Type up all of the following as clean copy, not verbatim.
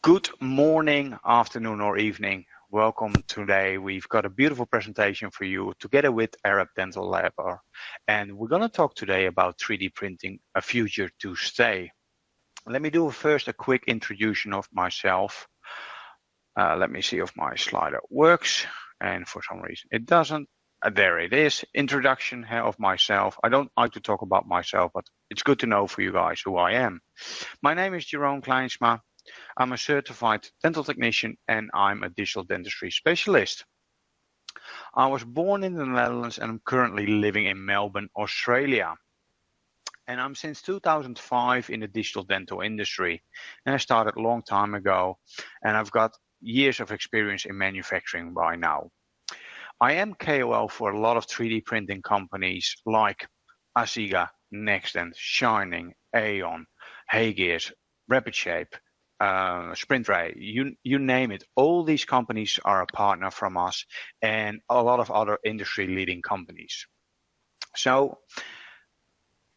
Good morning, afternoon, or evening. Welcome today. We've got a beautiful presentation for you together with Arab Dental Lab. And we're going to talk today about 3D printing, a future to stay. Let me do first a quick introduction of myself. Let me see if my slider works. And for some reason it doesn't. There it is. Introduction of myself. I don't like to talk about myself, but it's good to know for you guys who I am. My name is Yron Kleinsma. I'm a certified dental technician and I'm a digital dentistry specialist. I was born in the Netherlands and I'm currently living in Melbourne, Australia. And I'm since 2005 in the digital dental industry. And I started a long time ago and I've got years of experience in manufacturing by now. I am KOL for a lot of 3D printing companies like Asiga, Nextdent, Shining, Aeon, Haygears, Rapid Shape, Sprint Ray, you name it. All these companies are a partner from us and a lot of other industry leading companies. So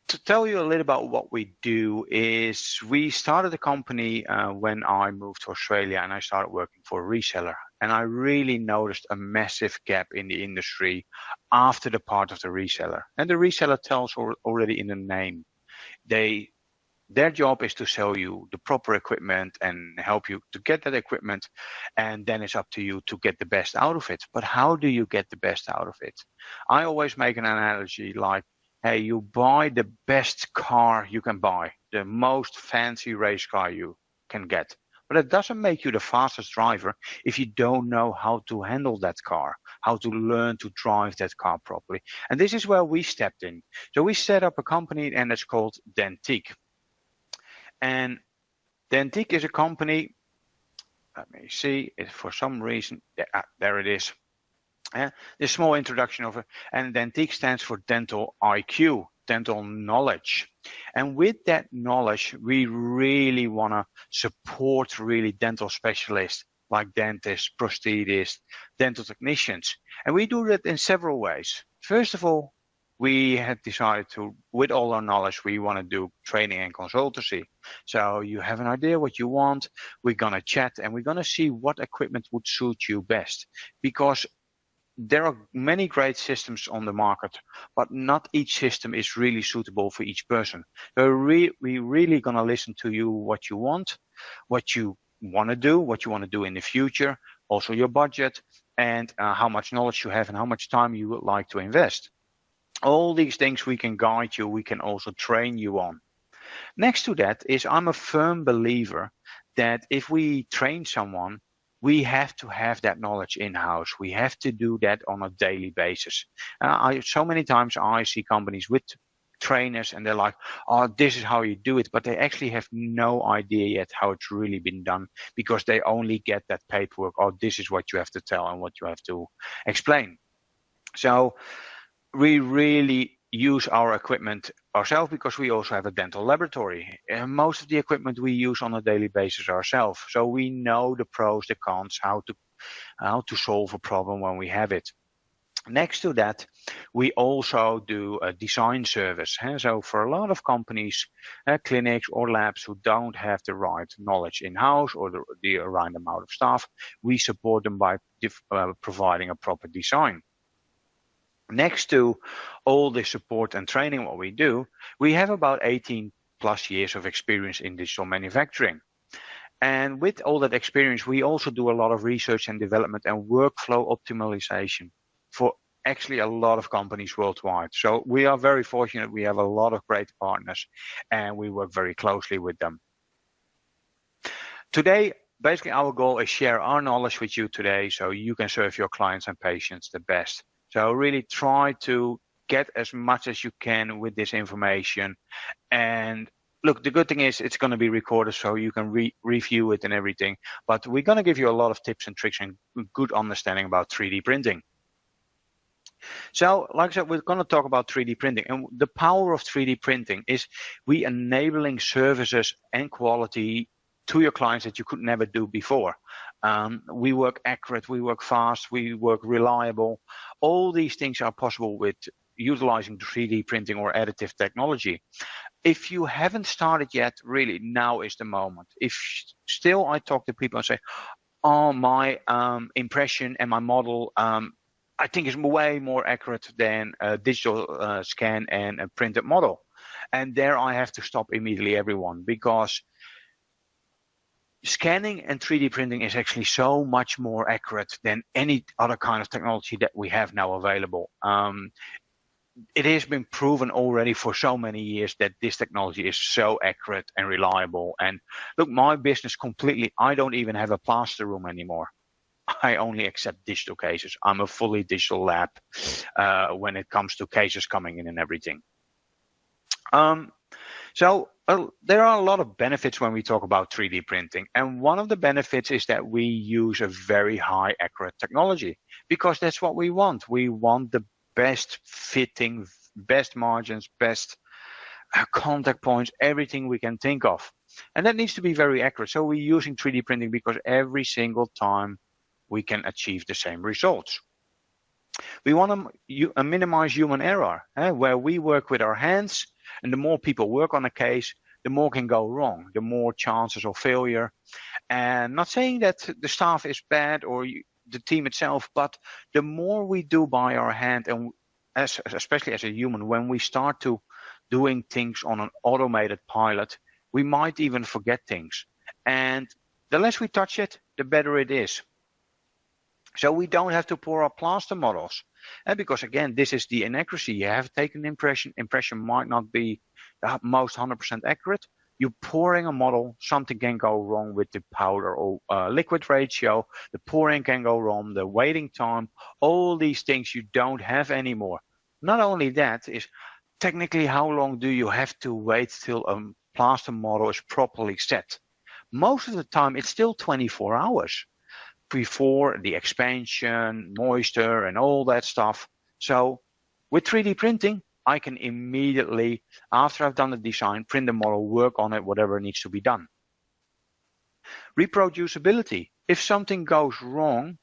to tell you a little about what we do is we started the company when I moved to Australia and I started working for a reseller. And I really noticed a massive gap in the industry after the part of the reseller. And the reseller tells already in the name. Their job is to sell you the proper equipment and help you to get that equipment. And then it's up to you to get the best out of it. But how do you get the best out of it? I always make an analogy like, hey, you buy the best car you can buy, the most fancy race car you can get. But it doesn't make you the fastest driver if you don't know how to handle that car, how to learn to drive that car properly. And this is where we stepped in. So we set up a company and it's called Dentique. And Dentique is a company, let me see, for some reason, there it is. This small introduction of it, and Dentique stands for Dental IQ, dental knowledge. And with that knowledge, we really want to support really dental specialists like dentists, prosthetists, dental technicians. And we do that in several ways. First of all, we had decided to, with all our knowledge, we want to do training and consultancy. So you have an idea what you want, we're going to chat and we're going to see what equipment would suit you best. Because there are many great systems on the market, but not each system is really suitable for each person. So we're really going to listen to you, what you want to do in the future, also your budget, and how much knowledge you have and how much time you would like to invest. All these things we can guide you, we can also train you on. Next to that is I'm a firm believer that if we train someone, we have to have that knowledge in-house. We have to do that on a daily basis. So many times I see companies with trainers and they're like, oh, this is how you do it. But they actually have no idea yet how it's really been done because they only get that paperwork. Oh, this is what you have to tell and what you have to explain. So we really use our equipment ourselves because we also have a dental laboratory. And most of the equipment we use on a daily basis ourselves. So we know the pros, the cons, how to solve a problem when we have it. Next to that, we also do a design service. So for a lot of companies, clinics or labs who don't have the right knowledge in-house or the right amount of staff, we support them by providing a proper design. Next to all the support and training what we do, we have about 18 plus years of experience in digital manufacturing. And with all that experience, we also do a lot of research and development and workflow optimization for actually a lot of companies worldwide. So we are very fortunate. We have a lot of great partners and we work very closely with them. Today, basically our goal is share our knowledge with you today so you can serve your clients and patients the best. So really try to get as much as you can with this information. And look, the good thing is it's going to be recorded so you can review it and everything. But we're going to give you a lot of tips and tricks and good understanding about 3D printing. So like I said, we're going to talk about 3D printing. And the power of 3D printing is we enabling services and quality to your clients that you could never do before. We work accurate, we work fast, we work reliable. All these things are possible with utilizing 3D printing or additive technology. if you haven't started yet, really now is the moment. If still I talk to people and say, oh, my impression and my model, I think is way more accurate than a digital scan and a printed model. And there I have to stop immediately everyone, because scanning and 3D printing is actually so much more accurate than any other kind of technology that we have now available. It has been proven already for so many years that this technology is so accurate and reliable. And look, my business completely, I don't even have a plaster room anymore. I only accept digital cases. I'm a fully digital lab when it comes to cases coming in and everything. So there are a lot of benefits when we talk about 3D printing. And one of the benefits is that we use a very high accurate technology, because that's what we want. We want the best fitting, best margins, best contact points, everything we can think of. And that needs to be very accurate. So we're using 3D printing because every single time we can achieve the same results. We want to minimize human error, where we work with our hands, and the more people work on a case, the more can go wrong, the more chances of failure. And not saying that the staff is bad or the team itself, but the more we do by our hand, and especially as a human, when we start to doing things on an automated pilot, we might even forget things. And the less we touch it, the better it is. So we don't have to pour our plaster models. And because again, this is the inaccuracy. You have taken an impression might not be the most 100% accurate. You're pouring a model, something can go wrong with the powder or liquid ratio, the pouring can go wrong, the waiting time, all these things you don't have anymore. Not only that, is technically how long do you have to wait till a plaster model is properly set? Most of the time it's still 24 hours before the expansion, moisture and all that stuff. So with 3D printing, I can immediately, after I've done the design, print the model, work on it, whatever needs to be done. Reproducibility. If something goes wrong,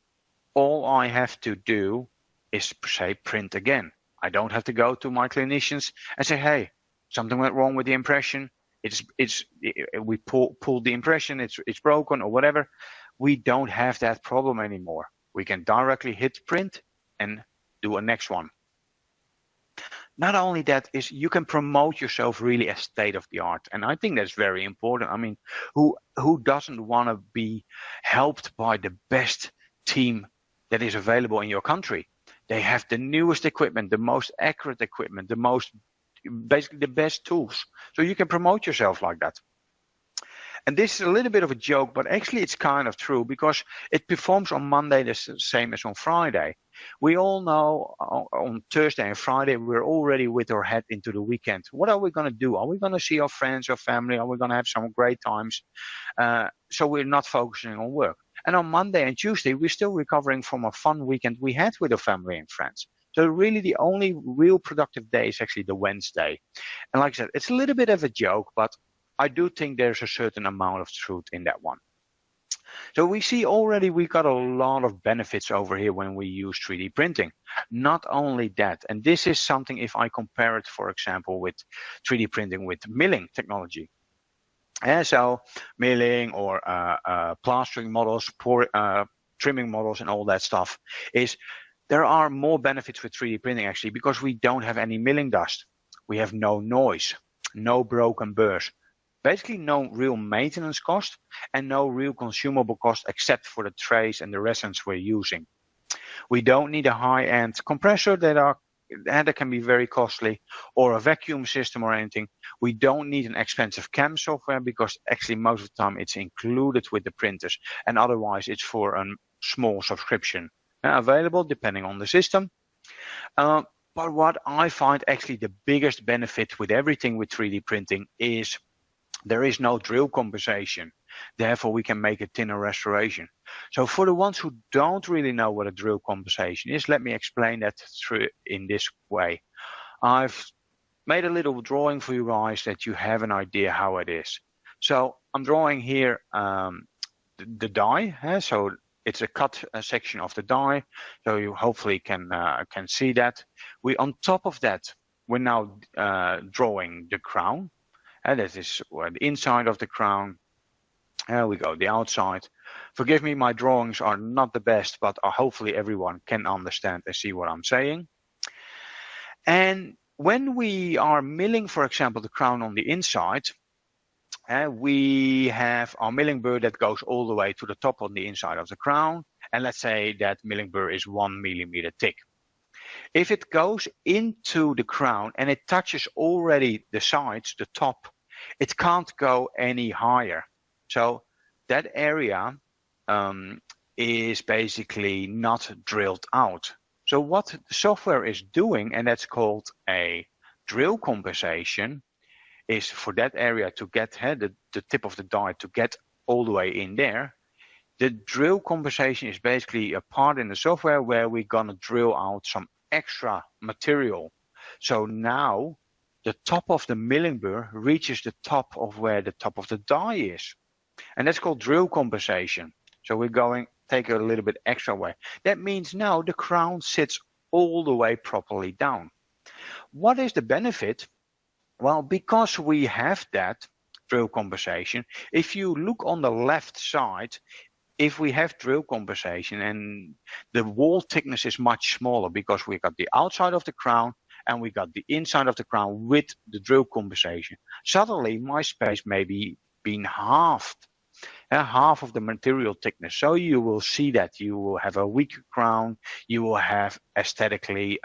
all I have to do is say print again. I don't have to go to my clinicians and say, hey, something went wrong with the impression. We pulled the impression, it's broken or whatever. We don't have that problem anymore. We can directly hit print and do a next one. Not only that, is you can promote yourself really as state of the art. And I think that's very important. I mean, who doesn't want to be helped by the best team that is available in your country? They have the newest equipment, the most accurate equipment, basically the best tools. So you can promote yourself like that. And this is a little bit of a joke, but actually it's kind of true, because it performs on Monday the same as on Friday. We all know on Thursday and Friday, we're already with our head into the weekend. What are we going to do? Are we going to see our friends or family? Are we going to have some great times? So we're not focusing on work. And on Monday and Tuesday, we're still recovering from a fun weekend we had with our family and friends. So really the only real productive day is actually the Wednesday. And like I said, it's a little bit of a joke, but I do think there's a certain amount of truth in that one. So we see already we got a lot of benefits over here when we use 3D printing. Not only that, and this is something if I compare it, for example, with 3D printing with milling technology. So milling or plastering models, trimming models and all that stuff, is there are more benefits with 3D printing actually, because we don't have any milling dust. We have no noise, no broken burrs. Basically no real maintenance cost and no real consumable cost except for the trays and the resins we're using. We don't need a high-end compressor that can be very costly, or a vacuum system or anything. We don't need an expensive CAM software, because actually most of the time it's included with the printers, and otherwise it's for a small subscription available depending on the system. But what I find actually the biggest benefit with everything with 3D printing is there is no drill compensation. Therefore, we can make a thinner restoration. So for the ones who don't really know what a drill compensation is, let me explain that in this way. I've made a little drawing for you guys that you have an idea how it is. So I'm drawing here the die. So it's a cut section of the die. So you hopefully can see that. On top of that, we're now drawing the crown. And that is the inside of the crown. There we go, the outside. Forgive me, my drawings are not the best, but hopefully everyone can understand and see what I'm saying. And when we are milling, for example, the crown on the inside, we have our milling burr that goes all the way to the top on the inside of the crown. And let's say that milling burr is 1 millimeter thick. If it goes into the crown and it touches already the sides, the top, it can't go any higher. So that area is basically not drilled out. So what the software is doing, and that's called a drill compensation, is for that area to get the tip of the die to get all the way in there. The drill compensation is basically a part in the software where we're going to drill out some extra material. So now the top of the milling burr reaches the top of where the top of the die is. And that's called drill compensation. So we're going take a little bit extra way. That means now the crown sits all the way properly down. What is the benefit? Well, because we have that drill compensation, if you look on the left side, if we have drill compensation and the wall thickness is much smaller because we got the outside of the crown and we got the inside of the crown with the drill compensation, suddenly my space may be been halved. Half of the material thickness. So you will see that you will have a weaker crown, you will have aesthetically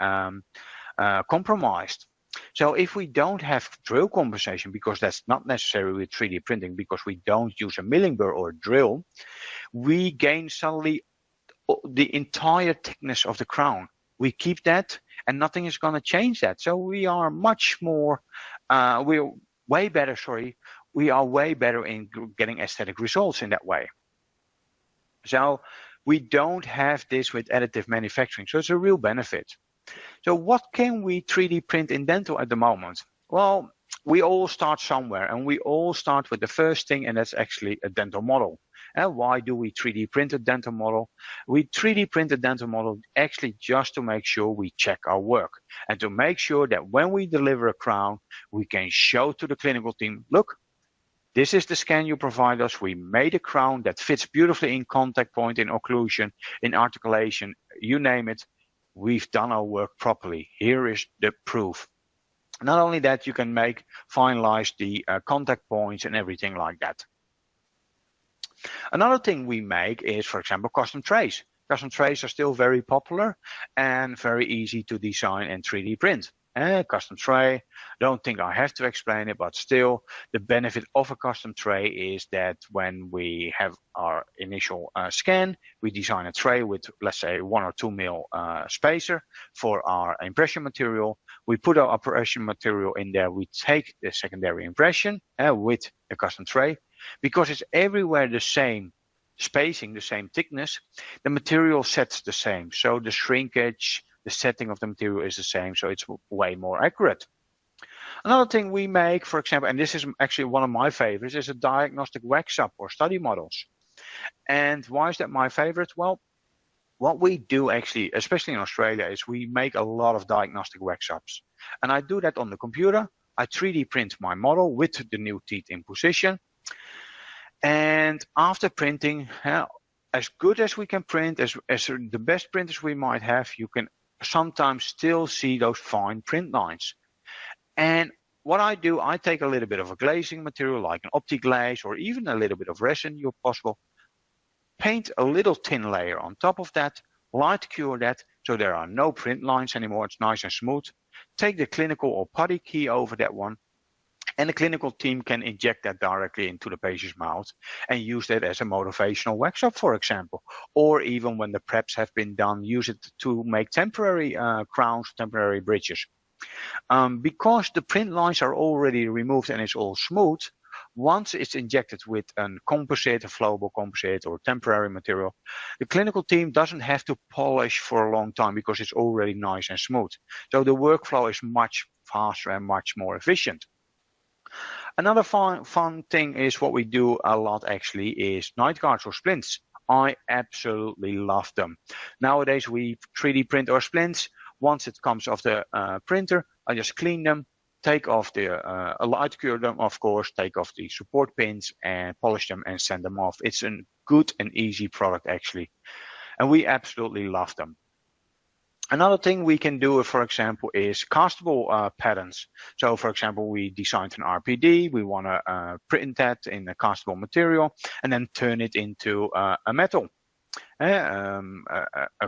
compromised. So if we don't have drill compensation, because that's not necessary with 3D printing, because we don't use a milling burr or a drill, we gain suddenly the entire thickness of the crown. We keep that and nothing is going to change that. So we are much more, we're way better, we are way better in getting aesthetic results in that way. So we don't have this with additive manufacturing. So it's a real benefit. So what can we 3D print in dental at the moment? Well, we all start somewhere and we all start with the first thing, and that's actually a dental model. And why do we 3D print a dental model? We 3D print a dental model actually just to make sure we check our work and to make sure that when we deliver a crown, we can show to the clinical team, look, this is the scan you provide us. We made a crown that fits beautifully in contact point, in occlusion, in articulation, you name it. We've done our work properly. Here is the proof. Not only that, you can finalize the contact points and everything like that. Another thing we make is, for example, custom trays. Custom trays are still very popular and very easy to design and 3D print. Custom tray, don't think I have to explain it, but still the benefit of a custom tray is that when we have our initial scan, we design a tray with, let's say, 1 or 2 mil spacer for our impression material. We put our impression material in there. We take the secondary impression with a custom tray. Because it's everywhere the same spacing, the same thickness, the material sets the same. So the shrinkage, the setting of the material is the same, so it's way more accurate. Another thing we make, for example, and this is actually one of my favorites, is a diagnostic wax-up or study models. And why is that my favorite? Well, what we do actually, especially in Australia, is we make a lot of diagnostic wax-ups. And I do that on the computer. I 3D print my model with the new teeth in position. And after printing, as good as we can print, as the best printers we might have, you can sometimes still see those fine print lines. And what I do, I take a little bit of a glazing material like an OptiGlaze or even a little bit of resin if possible, paint a little thin layer on top of that, light cure that so there are no print lines anymore, it's nice and smooth. Take the clinical or putty key over that one, and the clinical team can inject that directly into the patient's mouth and use that as a motivational wax-up, for example. Or even when the preps have been done, use it to make temporary crowns, temporary bridges. Because the print lines are already removed and it's all smooth, once it's injected with a composite, a flowable composite or temporary material, the clinical team doesn't have to polish for a long time because it's already nice and smooth. So the workflow is much faster and much more efficient. Another fun thing is what we do a lot actually is night guards or splints. I absolutely love them. Nowadays we 3D print our splints. Once it comes off the printer, I just clean them, take off the light cure them, of course, take off the support pins and polish them and send them off. It's a good and easy product actually, and we absolutely love them. Another thing we can do, for example, is castable patterns. So, for example, we designed an RPD, we want to print that in a castable material and then turn it into a metal, a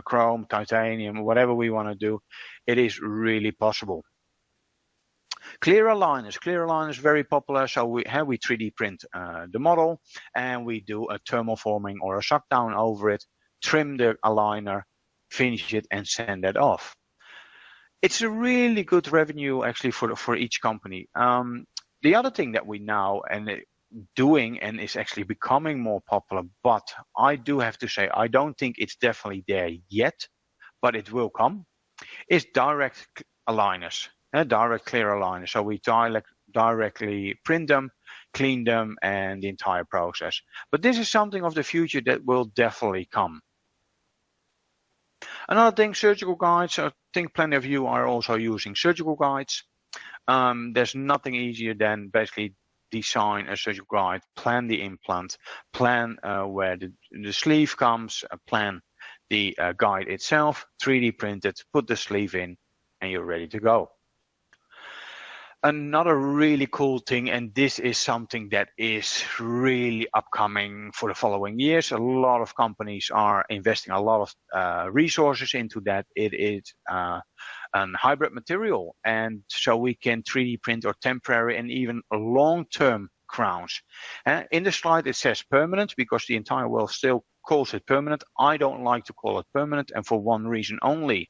chrome, titanium, whatever we want to do. It is really possible. Clear aligners. Clear aligners very popular. So we 3D print the model and we do a thermal forming or a suck down over it, trim the aligner, finish it and send that off. It's a really good revenue actually for each company. The other thing that we now doing and is actually becoming more popular, but I do have to say I don't think it's definitely there yet, but it will come, is direct aligners, direct clear aligners. So we directly print them, clean them, and the entire process. But this is something of the future that will definitely come. Another thing, surgical guides. I think plenty of you are also using surgical guides. There's nothing easier than basically design a surgical guide, plan the implant, plan where the sleeve comes, plan the guide itself, 3D print it, put the sleeve in, and you're ready to go. Another really cool thing, and this is something that is really upcoming for the following years. A lot of companies are investing a lot of resources into that. It is a hybrid material, and so we can 3D print or temporary and even long-term crowns. In the slide it says permanent because the entire world still calls it permanent. I don't like to call it permanent, and for one reason only.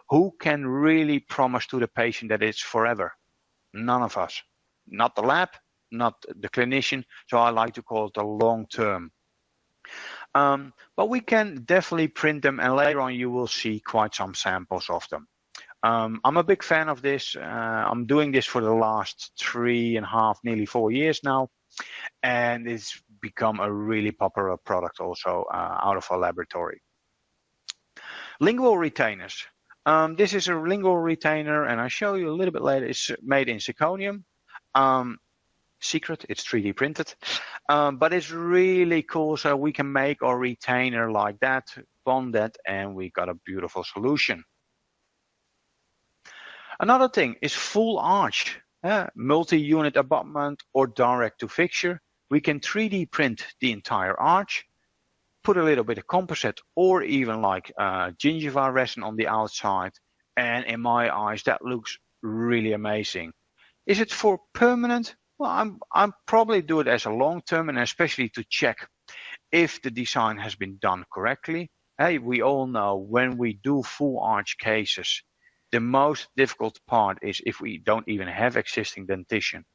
Who can really promise to the patient that it's forever? None of us. Not the lab, not the clinician. So I like to call it the long term. But we can definitely print them, and later on you will see quite some samples of them. I'm a big fan of this. I'm doing this for the last 3.5, nearly 4 years now, and it's become a really popular product also out of our laboratory. Lingual retainers. This is a lingual retainer, and I'll show you a little bit later. It's made in zirconium. Secret, it's 3D printed. But it's really cool, so we can make our retainer like that, bond that, and we got a beautiful solution. Another thing is full arch, multi-unit abutment or direct to fixture. We can 3D print the entire arch, put a little bit of composite or even like gingiva resin on the outside, and in my eyes that looks really amazing. Is it for permanent? Well, I'm probably do it as a long term, and especially to check if the design has been done correctly. Hey, we all know when we do full arch cases, the most difficult part is if we don't even have existing dentition,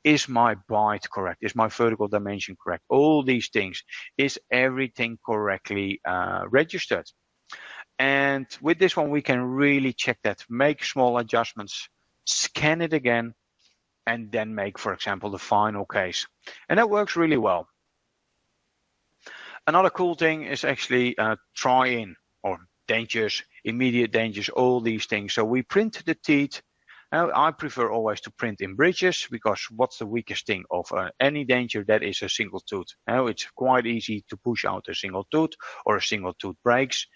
is my bite correct? Is my vertical dimension correct? All these things. Is everything correctly registered? And with this one, we can really check that, make small adjustments, scan it again, and then make, for example, the final case. And that works really well. Another cool thing is actually try-in or dentures, immediate dentures, all these things. So we print the teeth. I prefer always to print in bridges, because what's the weakest thing of any denture? That is a single tooth. It's quite easy to push out a single tooth, or a single tooth breaks.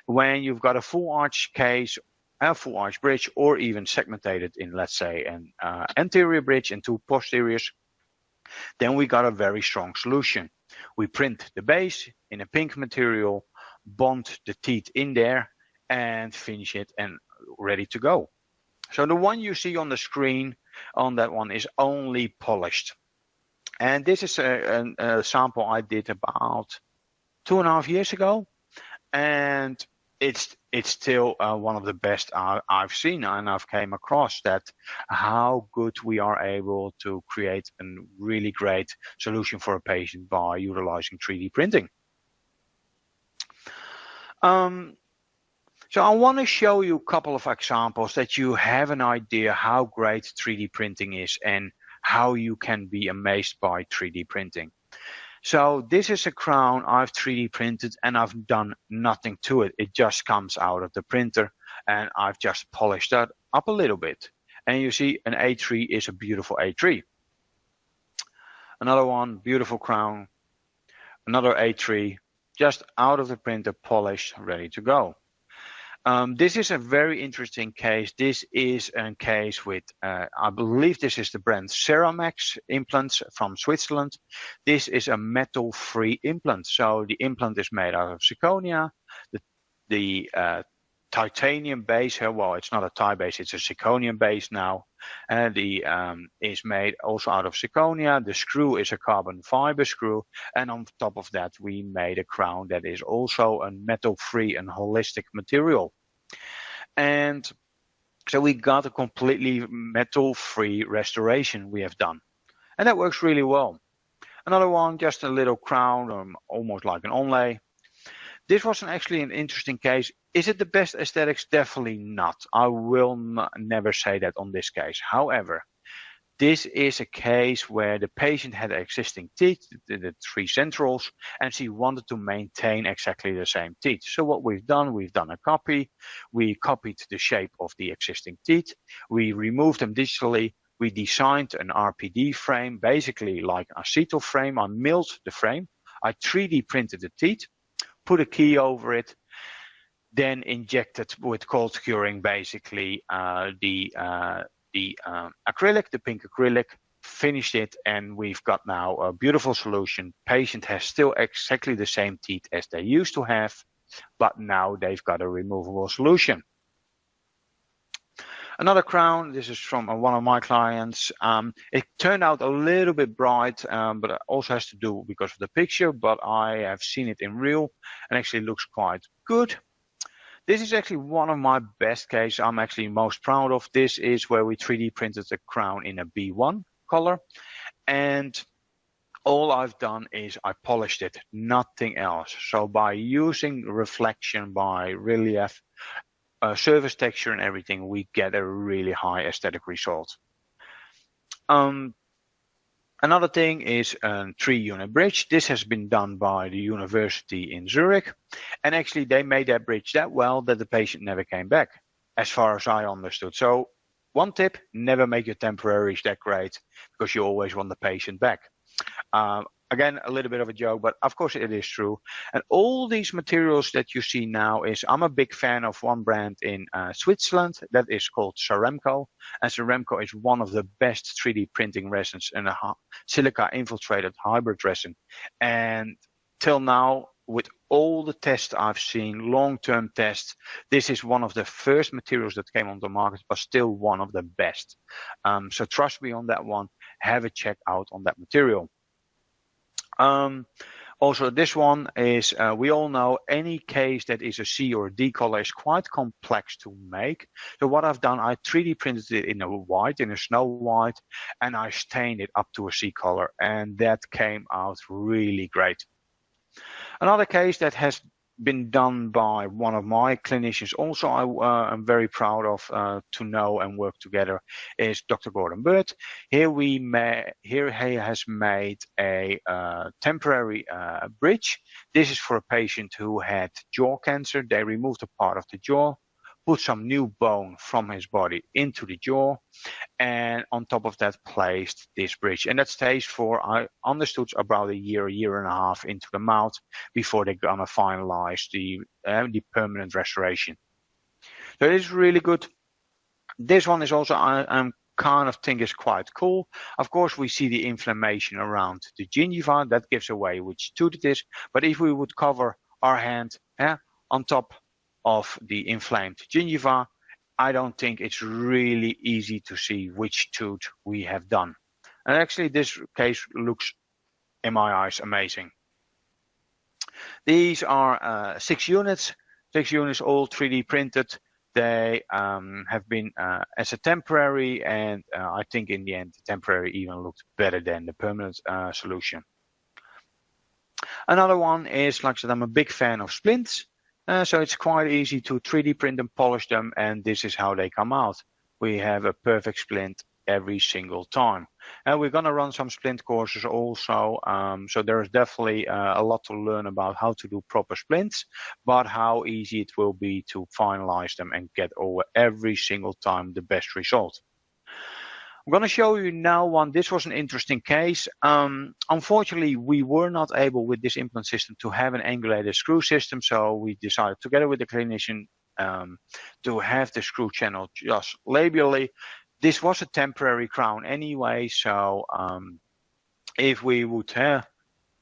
When you've got a full arch case, a full arch bridge, or even segmented in, let's say, an anterior bridge and 2 posteriors, then we got a very strong solution. We print the base in a pink material, bond the teeth in there, and finish it and ready to go. So the one you see on the screen on that one is only polished. And this is a sample I did about 2.5 years ago. And it's still one of the best I've seen, and I've came across that how good we are able to create a really great solution for a patient by utilizing 3D printing. So I want to show you a couple of examples that you have an idea how great 3D printing is and how you can be amazed by 3D printing. So this is a crown I've 3D printed, and I've done nothing to it. It just comes out of the printer, and I've just polished that up a little bit. And you see an A3 is a beautiful A3. Another one, beautiful crown. Another A3, just out of the printer, polished, ready to go. This is a very interesting case. This is a case with, I believe this is the brand Ceramax implants from Switzerland. This is a metal-free implant. So the implant is made out of zirconia. The titanium base here, well, it's not a Ti base, it's a zirconium base now. And the is made also out of zirconia. The screw is a carbon fiber screw. And on top of that, we made a crown that is also a metal-free and holistic material. And so we got a completely metal-free restoration we have done. And that works really well. Another one, just a little crown, almost like an onlay. This was actually an interesting case. Is it the best aesthetics? Definitely not. I will never say that on this case. However, this is a case where the patient had existing teeth, the 3 centrals, and she wanted to maintain exactly the same teeth. So what we've done a copy. We copied the shape of the existing teeth. We removed them digitally. We designed an RPD frame, basically like an acetal frame. I milled the frame. I 3D printed the teeth, put a key over it, then injected with cold curing basically the acrylic, the pink acrylic, finished it, and we've got now a beautiful solution. Patient has still exactly the same teeth as they used to have, but now they've got a removable solution. Another crown, this is from one of my clients. It turned out a little bit bright, but it also has to do because of the picture, but I have seen it in real and actually looks quite good. This is actually one of my best cases I'm actually most proud of. This is where we 3D printed the crown in a B1 color. And all I've done is I polished it, nothing else. So by using reflection, by relief, surface texture and everything, we get a really high aesthetic result. Another thing is a 3-unit bridge. This has been done by the university in Zurich. And actually they made that bridge that well that the patient never came back, as far as I understood. So one tip, never make your temporaries that great because you always want the patient back. Again, a little bit of a joke, but of course it is true. And all these materials that you see now I'm a big fan of one brand in Switzerland that is called Ceremco. And Ceremco is one of the best 3D printing resins and a silica infiltrated hybrid resin. And till now, with all the tests I've seen, long-term tests, this is one of the first materials that came on the market, but still one of the best. So trust me on that one. Have a check out on that material. Also, this one is, we all know any case that is a C or a D color is quite complex to make. So what I've done, I 3D printed it in a white, in a snow white, and I stained it up to a C color. And that came out really great. Another case that has been done by one of my clinicians, also I'm very proud of to know and work together, is Dr. Gordon Bird. Here he has made a temporary bridge. This is for a patient who had jaw cancer. They removed a part of the jaw, put some new bone from his body into the jaw, and on top of that placed this bridge. And that stays for, I understood, about a year and a half into the mouth before they're gonna finalize the permanent restoration. So it is really good. This one is also, I'm kind of think is quite cool. Of course, we see the inflammation around the gingiva. That gives away which tooth it is. But if we would cover our hand on top of the inflamed gingiva, I don't think it's really easy to see which tooth we have done. And actually this case looks, in my eyes, amazing. These are 6 units, all 3D printed. They have been as a temporary, and I think in the end the temporary even looked better than the permanent solution. Another one is, like I said, I'm a big fan of splints. So it's quite easy to 3D print them, polish them, and this is how they come out. We have a perfect splint every single time. And we're going to run some splint courses also. So there's definitely a lot to learn about how to do proper splints, but how easy it will be to finalize them and get over every single time the best result. I'm going to show you now one. This was an interesting case. Unfortunately, we were not able with this implant system to have an angulated screw system, so we decided together with the clinician to have the screw channel just labially. This was a temporary crown anyway, so if we would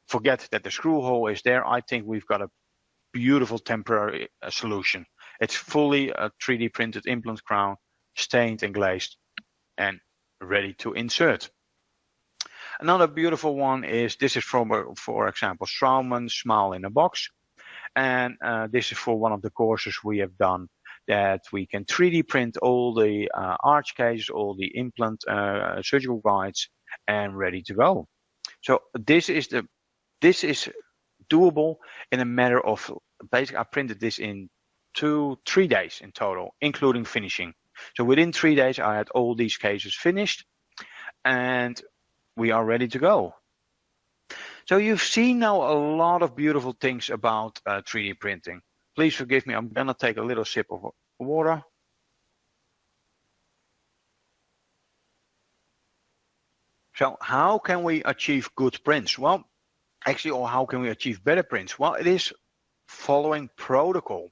forget that the screw hole is there, I think we've got a beautiful temporary solution. It's fully a 3D printed implant crown, stained and glazed, and ready to insert. Another beautiful one is, this is from, for example, Straumann Smile in a Box. And this is for one of the courses we have done, that we can 3D print all the arch cases, all the implant surgical guides, and ready to go. So this is doable in a matter of, basically I printed this in 2-3 days in total, including finishing. So within 3 days, I had all these cases finished, and we are ready to go. So you've seen now a lot of beautiful things about 3D printing. Please forgive me, I'm gonna take a little sip of water. So how can we achieve good prints? Well, actually, or how can we achieve better prints? Well, it is following protocol.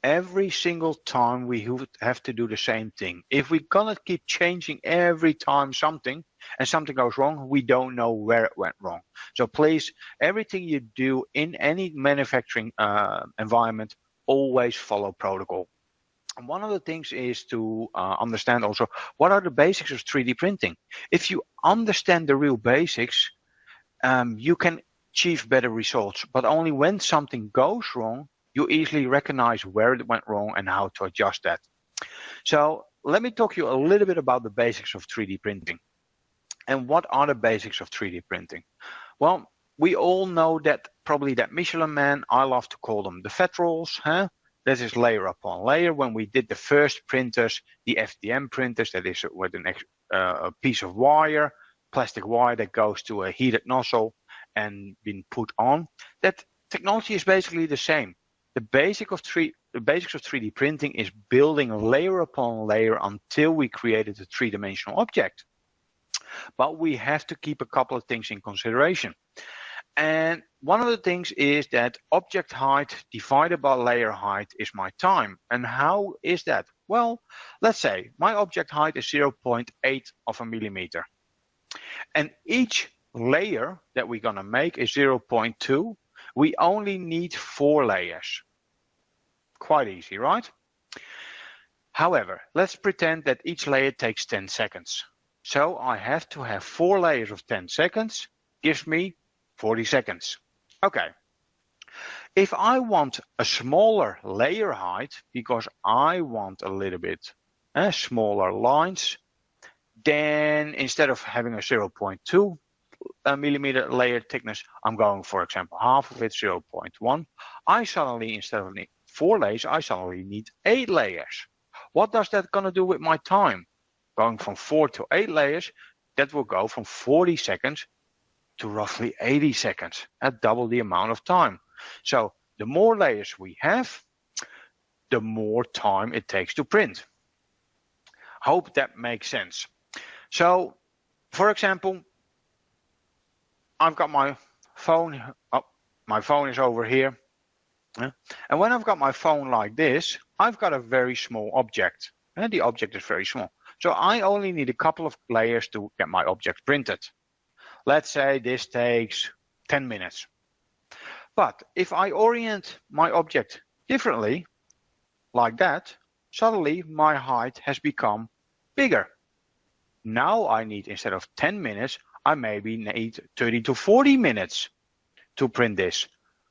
Every single time we have to do the same thing. If we're gonna keep changing every time something and something goes wrong, we don't know where it went wrong. So please, everything you do in any manufacturing environment, always follow protocol. And one of the things is to understand also, what are the basics of 3D printing? If you understand the real basics, you can achieve better results, but only when something goes wrong, you easily recognize where it went wrong and how to adjust that. So let me talk to you a little bit about the basics of 3D printing. And what are the basics of 3D printing? Well, we all know that probably that Michelin Man, I love to call them the fat rolls, huh? That is layer upon layer. When we did the first printers, the FDM printers, that is with a piece of wire, plastic wire that goes to a heated nozzle and been put on. That technology is basically the same. The basics of 3D printing is building layer upon layer until we created a three-dimensional object. But we have to keep a couple of things in consideration. And one of the things is that object height divided by layer height is my time. And how is that? Well, let's say my object height is 0.8 of a millimeter. And each layer that we're gonna make is 0.2. We only need 4 layers. Quite easy, right? However, let's pretend that each layer takes 10 seconds. So I have to have 4 layers of 10 seconds, gives me 40 seconds. Okay. If I want a smaller layer height, because I want a little bit smaller lines, then instead of having a 0.2 millimeter layer thickness, I'm going, for example, half of it, 0.1. I suddenly, instead of 4 layers, I suddenly need 8 layers. What does that gonna do with my time? Going from 4 to 8 layers, that will go from 40 seconds to roughly 80 seconds, at double the amount of time. So the more layers we have, the more time it takes to print. Hope that makes sense. So, for example, I've got my phone, my phone is over here. And when I've got my phone like this, I've got a very small object. And the object is very small. So I only need a couple of layers to get my object printed. Let's say this takes 10 minutes. But if I orient my object differently, like that, suddenly my height has become bigger. Now I need, instead of 10 minutes, I maybe need 30 to 40 minutes to print this.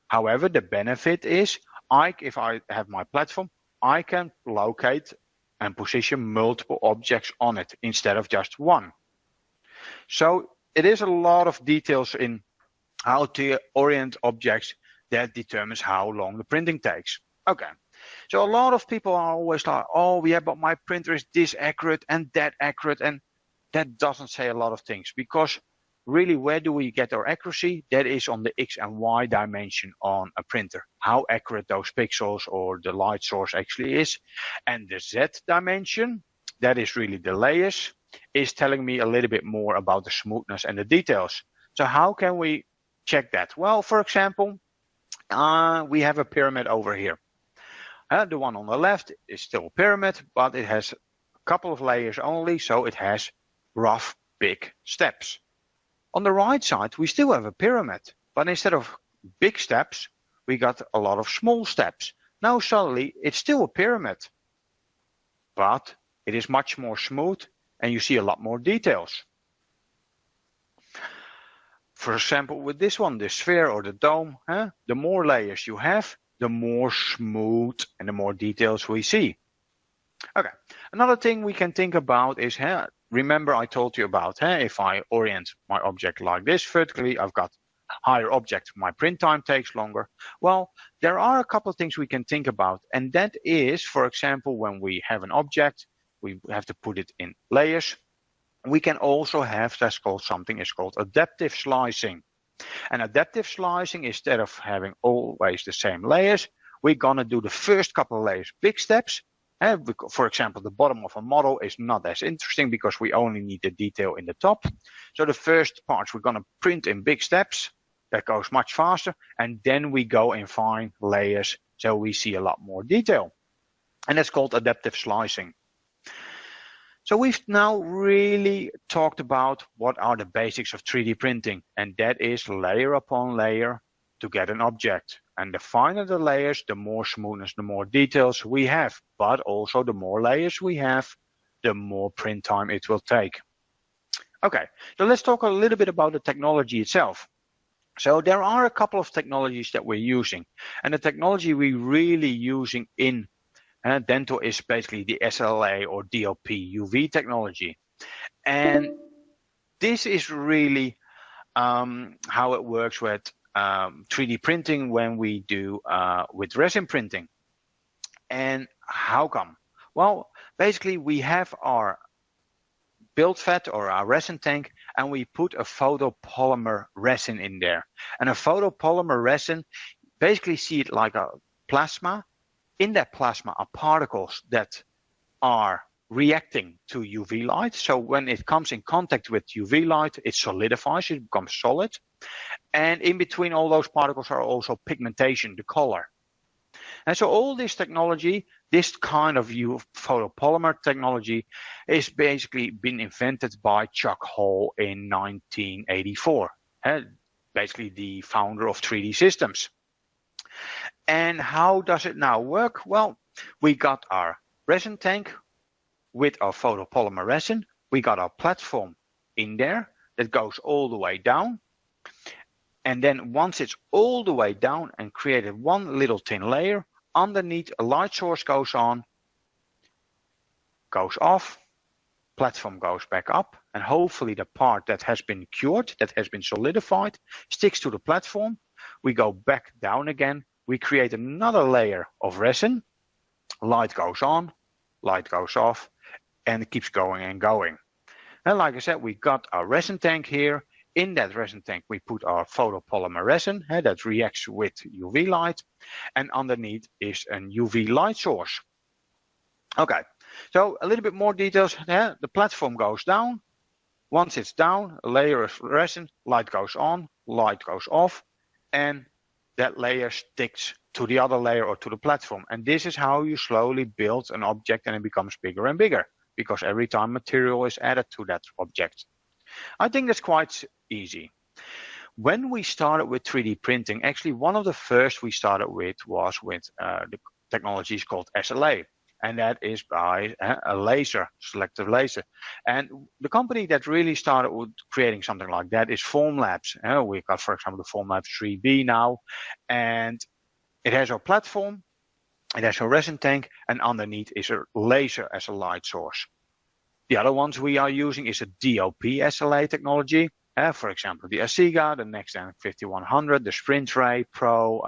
However, the benefit is, if I have my platform, I can locate and position multiple objects on it instead of just one. So it is a lot of details in how to orient objects that determines how long the printing takes. Okay, so a lot of people are always like, oh yeah, but my printer is this accurate and that accurate, and that doesn't say a lot of things, because really, where do we get our accuracy? That is on the X and Y dimension on a printer, how accurate those pixels or the light source actually is. And the Z dimension, that is really the layers, is telling me a little bit more about the smoothness and the details. So how can we check that? Well, for example, we have a pyramid over here. The one on the left is still a pyramid, but it has a couple of layers only, so it has rough, big steps. On the right side, we still have a pyramid, but instead of big steps, we got a lot of small steps. Now suddenly, it's still a pyramid, but it is much more smooth, and you see a lot more details. For example, with this one, the sphere or the dome, the more layers you have, the more smooth and the more details we see. Okay, another thing we can think about is, remember I told you about, if I orient my object like this vertically, I've got higher object, my print time takes longer. Well, there are a couple of things we can think about, and that is, for example, when we have an object, we have to put it in layers. We can also have something is called adaptive slicing. And adaptive slicing, instead of having always the same layers, we're gonna do the first couple of layers big steps. For example, the bottom of a model is not as interesting because we only need the detail in the top. So the first parts we're gonna print in big steps. That goes much faster, and then we go in fine layers so we see a lot more detail. And that's called adaptive slicing. So we've now really talked about what are the basics of 3D printing, and that is layer upon layer to get an object. And the finer the layers, the more smoothness, the more details we have. But also the more layers we have, the more print time it will take. Okay, so let's talk a little bit about the technology itself. So there are a couple of technologies that we're using. And the technology we're really using in dental is basically the SLA or DLP UV technology. And this is really how it works with 3D printing when we do with resin printing. And how come? Well, basically we have our build vat or our resin tank, and we put a photopolymer resin in there. And a photopolymer resin, basically see it like a plasma. In that plasma are particles that are reacting to UV light. So when it comes in contact with UV light, it solidifies, it becomes solid. And in between all those particles are also pigmentation, the color. And so all this technology, this kind of photopolymer technology, is basically been invented by Chuck Hall in 1984, basically the founder of 3D systems. And how does it now work? Well, we got our resin tank with our photopolymer resin. We got our platform in there that goes all the way down. And then once it's all the way down and created one little thin layer, underneath a light source goes on, goes off, platform goes back up, and hopefully the part that has been cured, that has been solidified, sticks to the platform. We go back down again, we create another layer of resin, light goes on, light goes off, and it keeps going and going. And like I said, we got our resin tank here. In that resin tank, we put our photopolymer resin that reacts with UV light, and underneath is a UV light source. Okay, so a little bit more details. The platform goes down. Once it's down, a layer of resin, light goes on, light goes off, and that layer sticks to the other layer or to the platform. And this is how you slowly build an object, and it becomes bigger and bigger, because every time material is added to that object. I think that's quite easy. When we started with 3D printing, actually one of the first we started with was with the technologies called SLA, and that is by a laser, selective laser. And the company that really started with creating something like that is Formlabs. We've got, for example, the Formlabs 3B now, and it has our platform, it has a resin tank, and underneath is a laser as a light source. The other ones we are using is a DLP SLA technology. For example, the Asiga, the NextGen 5100, the Sprint Ray Pro,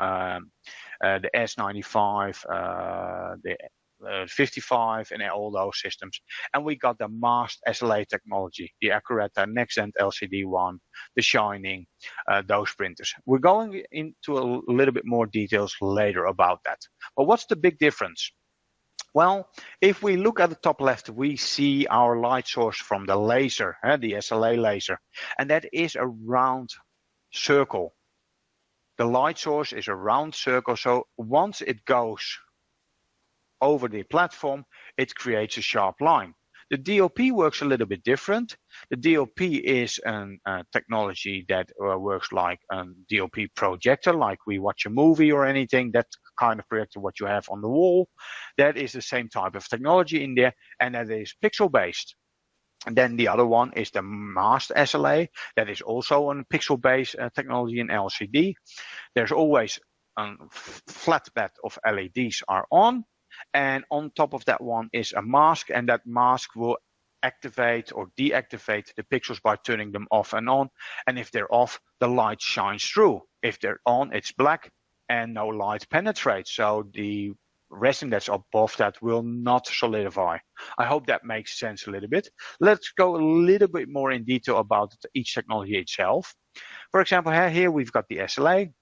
the S95, the 55, and all those systems. And we got the masked SLA technology, the Accurata NextGen LCD1, the Shining, those printers. We're going into a little bit more details later about that. But what's the big difference? Well, if we look at the top left, we see our light source from the laser, the SLA laser, and that is a round circle. The light source is a round circle, so once it goes over the platform, it creates a sharp line. The DOP works a little bit different. The DOP is a technology that works like a DOP projector, like we watch a movie or anything, that kind of projector what you have on the wall. That is the same type of technology in there, and that is pixel based. And then the other one is the masked SLA. That is also a pixel based technology in LCD. There's always a flat bed of LEDs are on. And on top of that one is a mask, and that mask will activate or deactivate the pixels by turning them off and on. And if they're off, the light shines through. If they're on, it's black and no light penetrates. So the resin that's above that will not solidify. I hope that makes sense a little bit. Let's go a little bit more in detail about each technology itself. For example, here we've got the SLA.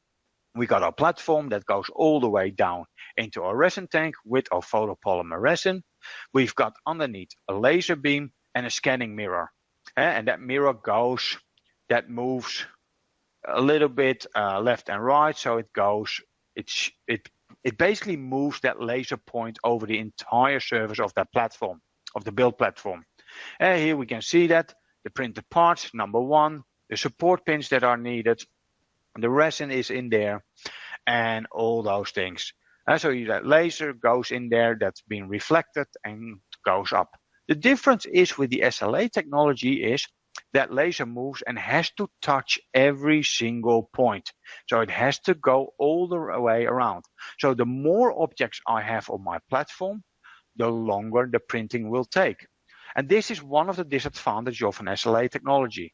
We got our platform that goes all the way down into our resin tank with our photopolymer resin. We've got underneath a laser beam and a scanning mirror. And that mirror moves a little bit left and right. So it basically moves that laser point over the entire surface of that platform, of the build platform. And here we can see that the printed parts, number one, the support pins that are needed, the resin is in there, and all those things. So that laser goes in there, that's been reflected and goes up. The difference is with the SLA technology is that laser moves and has to touch every single point. So it has to go all the way around. So the more objects I have on my platform, the longer the printing will take. And this is one of the disadvantages of an SLA technology.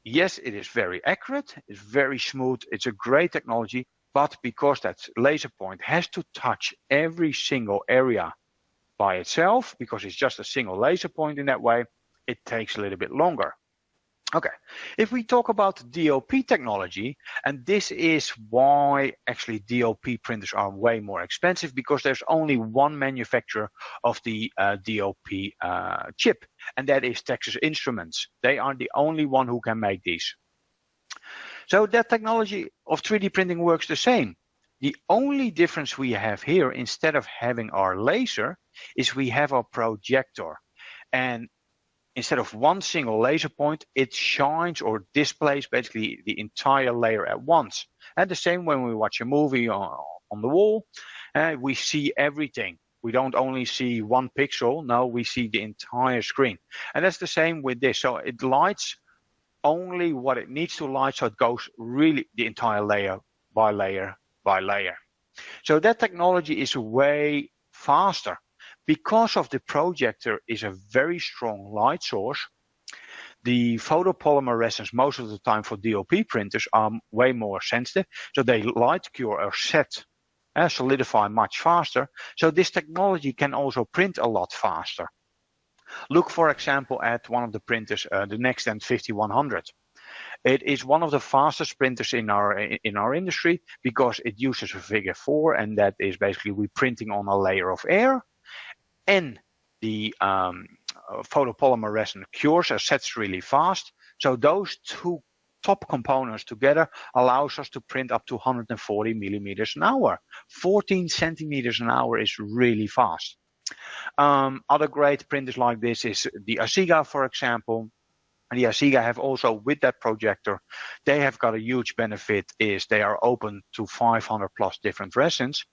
Yes, it is very accurate, it's very smooth, it's a great technology, but because that laser point has to touch every single area by itself, because it's just a single laser point in that way, it takes a little bit longer. Okay, if we talk about DOP technology, and this is why actually DOP printers are way more expensive, because there's only one manufacturer of the DOP chip, and that is Texas Instruments. They are the only one who can make these. So that technology of 3D printing works the same. The only difference we have here, instead of having our laser, is we have our projector. And instead of one single laser point, it shines or displays basically the entire layer at once. And the same when we watch a movie on the wall, we see everything. We don't only see one pixel, no, we see the entire screen. And that's the same with this. So it lights only what it needs to light, so it goes really the entire layer by layer by layer. So that technology is way faster. Because of the projector is a very strong light source, the photopolymer resins most of the time for DOP printers are way more sensitive, so they light cure or set and solidify much faster. So this technology can also print a lot faster. Look, for example, at one of the printers, the Nextend 5100. It is one of the fastest printers in our industry because it uses a figure 4, and that is basically we printing on a layer of air. And the photopolymer resin cures or sets really fast. So those two top components together allows us to print up to 140 millimeters an hour. 14 centimeters an hour is really fast. Other great printers like this is the Asiga, for example. The Asiga have also, with that projector, they have got a huge benefit is they are open to 500 plus different resins.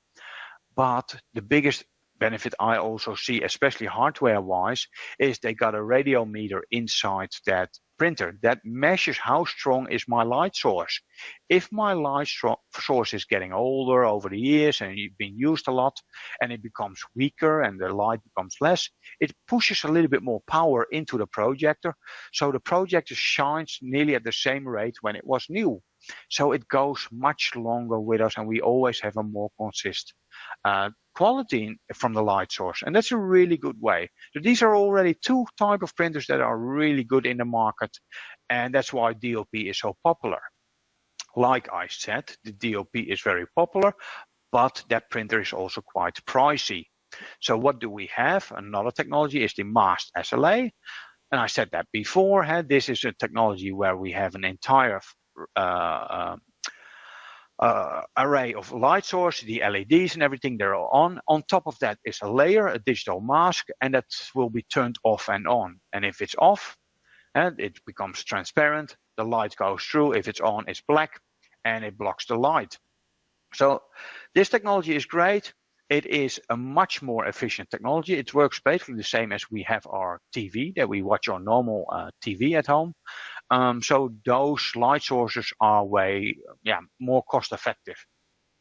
But the biggest benefit I also see, especially hardware-wise, is they got a radiometer inside that printer that measures how strong is my light source. If my light source is getting older over the years and it's been used a lot and it becomes weaker and the light becomes less, it pushes a little bit more power into the projector. So the projector shines nearly at the same rate when it was new. So it goes much longer with us and we always have a more consistent quality from the light source, and that's a really good way. So these are already two types of printers that are really good in the market, and that's why DOP is so popular. Like I said, the DOP is very popular, but that printer is also quite pricey. So what do we have? Another technology is the masked SLA. And I said that before, this is a technology where we have an entire array of light source, the LEDs and everything, they're all on. On top of that is a layer, a digital mask, and that will be turned off and on. And if it's off, it becomes transparent, the light goes through. If it's on, it's black, and it blocks the light. So this technology is great. It is a much more efficient technology. It works basically the same as we have our TV, that we watch our normal TV at home. So those light sources are way more cost effective.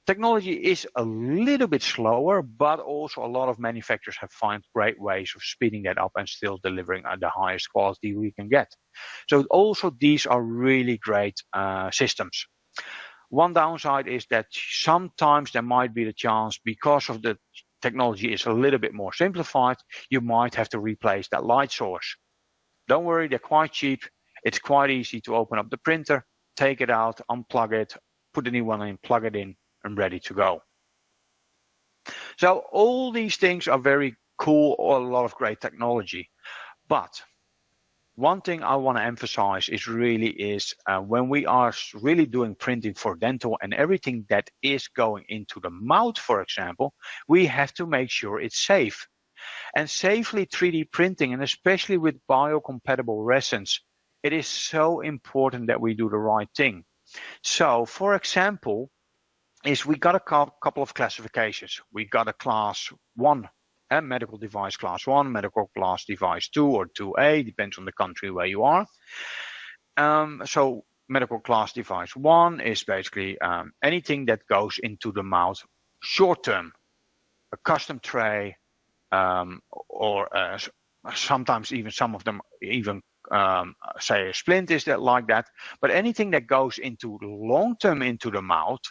Technology is a little bit slower, but also a lot of manufacturers have found great ways of speeding that up and still delivering the highest quality we can get. So also these are really great systems. One downside is that sometimes there might be the chance, because of the technology is a little bit more simplified, you might have to replace that light source. Don't worry, they're quite cheap. It's quite easy to open up the printer, take it out, unplug it, put a new one in, plug it in, and ready to go. So all these things are very cool, or a lot of great technology. But one thing I want to emphasize is when we are really doing printing for dental and everything that is going into the mouth, for example, we have to make sure it's safe. And safely 3D printing, and especially with biocompatible resins, it is so important that we do the right thing. So, for example, we got a couple of classifications. We got a class 1, medical device class 1, medical class device 2 or 2A, depends on the country where you are. So medical class device 1 is basically anything that goes into the mouth short term. A custom tray, or sometimes even some of them even say a splint is that like that. But anything that goes into long term into the mouth,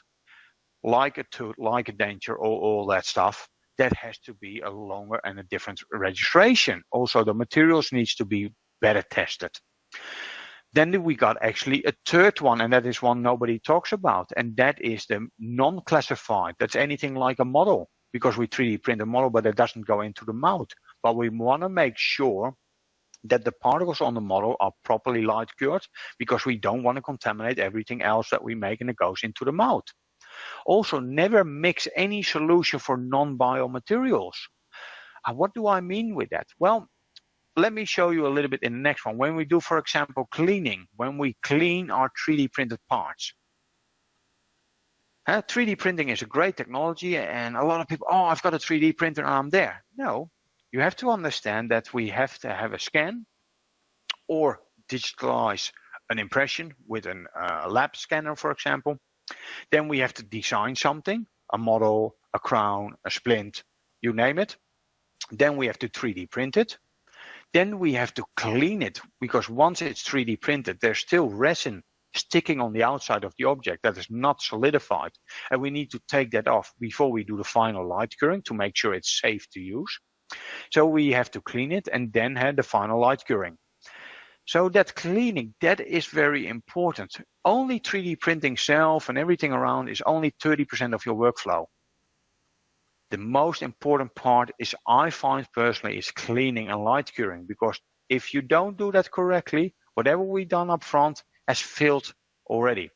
like a tooth, like a denture, or all that stuff, that has to be a longer and a different registration. Also, the materials needs to be better tested. Then we got actually a third one, and that is one nobody talks about, and that is the non-classified. That's anything like a model, because we 3D print a model, but it doesn't go into the mouth. But we want to make sure that the particles on the model are properly light cured, because we don't want to contaminate everything else that we make and it goes into the mouth. Also, never mix any solution for non-biomaterials. What do I mean with that? Well, let me show you a little bit in the next one. When we do, for example, cleaning, when we clean our 3D printed parts. 3D printing is a great technology, and a lot of people, I've got a 3D printer and I'm there. No, you have to understand that we have to have a scan or digitalize an impression with a lab scanner, for example. Then we have to design something, a model, a crown, a splint, you name it. Then we have to 3D print it. Then we have to clean it, because once it's 3D printed, there's still resin sticking on the outside of the object that is not solidified. And we need to take that off before we do the final light curing to make sure it's safe to use. So we have to clean it and then have the final light curing. So that cleaning, that is very important. Only 3D printing itself and everything around is only 30% of your workflow. The most important part is, I find personally, is cleaning and light curing, because if you don't do that correctly, whatever we've done up front has failed already.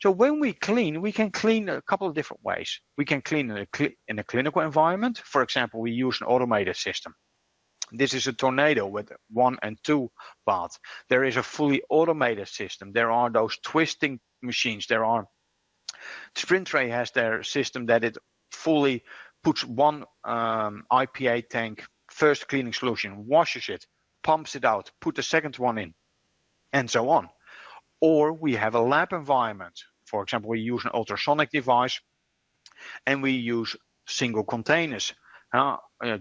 So when we can clean a couple of different ways. We can clean in a clinical environment. For example, we use an automated system. This is a Tornado with 1 and 2 paths. There is a fully automated system. There are those twisting machines. Sprint Tray has their system that it fully puts one IPA tank, first cleaning solution, washes it, pumps it out, put the second one in, and so on. Or we have a lab environment. For example, we use an ultrasonic device, and we use single containers.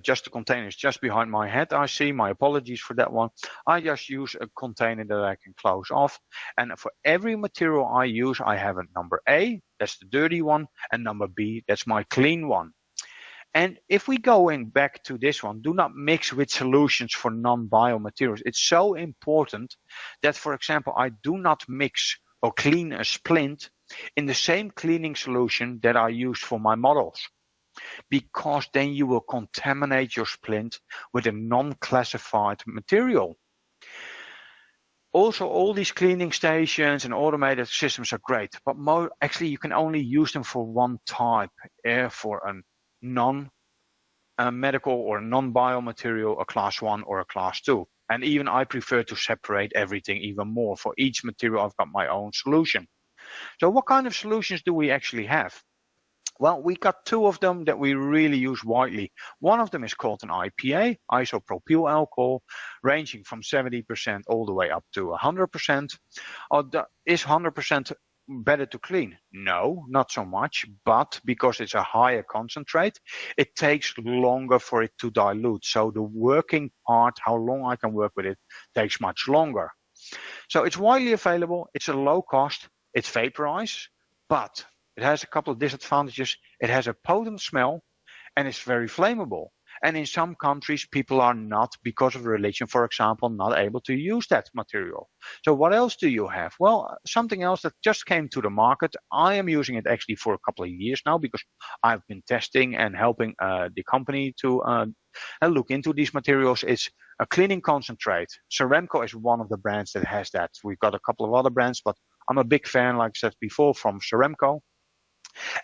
Just the containers just behind my head, I see. My apologies for that one. I just use a container that I can close off. And for every material I use, I have a number A, that's the dirty one, and number B, that's my clean one. And if we go back to this one, do not mix with solutions for non-biomaterials. It's so important that, for example, I do not mix or clean a splint in the same cleaning solution that I use for my models. because then you will contaminate your splint with a non-classified material. Also, all these cleaning stations and automated systems are great, but actually you can only use them for one type, for a non-medical or non-biomaterial, a class 1 or a class 2. And even I prefer to separate everything even more. For each material, I've got my own solution. So what kind of solutions do we actually have? Well, we got two of them that we really use widely. One of them is called an IPA, isopropyl alcohol, ranging from 70% all the way up to 100%. Is 100% better to clean? No, not so much, but because it's a higher concentrate, it takes longer for it to dilute. So the working part, how long I can work with it, takes much longer. So it's widely available, it's a low cost, it's vaporized, but it has a couple of disadvantages. It has a potent smell and it's very flammable. And in some countries, people are not, because of religion, for example, not able to use that material. So what else do you have? Well, something else that just came to the market. I am using it actually for a couple of years now because I've been testing and helping the company to look into these materials. It's a cleaning concentrate. Ceramco is one of the brands that has that. We've got a couple of other brands, but I'm a big fan, like I said before, from Ceramco.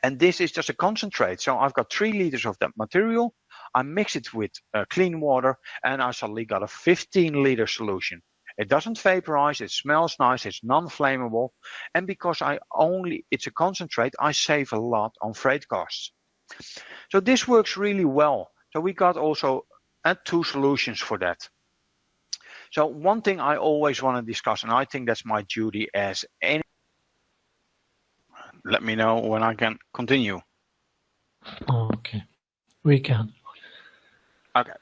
And this is just a concentrate. So I've got 3 liters of that material. I mix it with clean water and I suddenly got a 15-liter solution. It doesn't vaporize, it smells nice, it's non-flammable. And because it's a concentrate, I save a lot on freight costs. So this works really well. So we got also 2 solutions for that. So one thing I always want to discuss, and I think that's my duty as any. Let me know when I can continue. Okay, we can. Okay.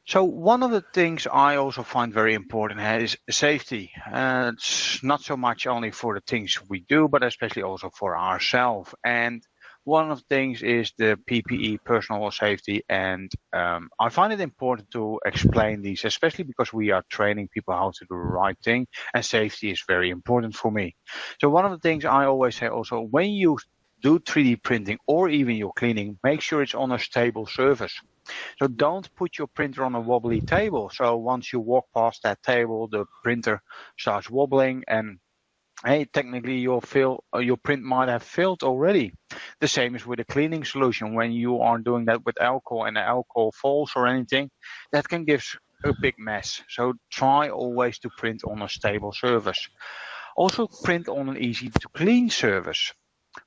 So one of the things I also find very important is safety. It's not so much only for the things we do, but especially also for ourselves. And one of the things is the PPE, personal safety, and I find it important to explain these, especially because we are training people how to do the right thing, and safety is very important for me. So one of the things I always say also, when you do 3D printing or even your cleaning, make sure it's on a stable surface. So don't put your printer on a wobbly table. So once you walk past that table, the printer starts wobbling and hey, technically your print might have failed already. The same is with a cleaning solution. When you are doing that with alcohol and the alcohol falls or anything, that can give a big mess. So try always to print on a stable surface. Also print on an easy to clean surface.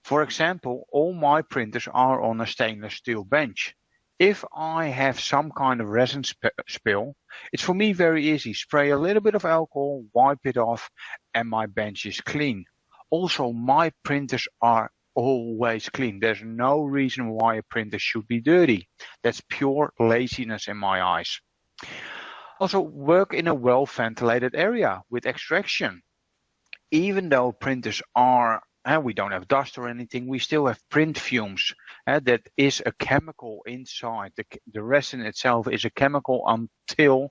For example, all my printers are on a stainless steel bench. If I have some kind of resin spill, it's for me very easy. Spray a little bit of alcohol, wipe it off, and my bench is clean. Also, my printers are always clean. There's no reason why a printer should be dirty. That's pure laziness in my eyes. Also, work in a well-ventilated area with extraction. Even though printers are we don't have dust or anything, we still have print fumes. That is a chemical inside. The resin itself is a chemical until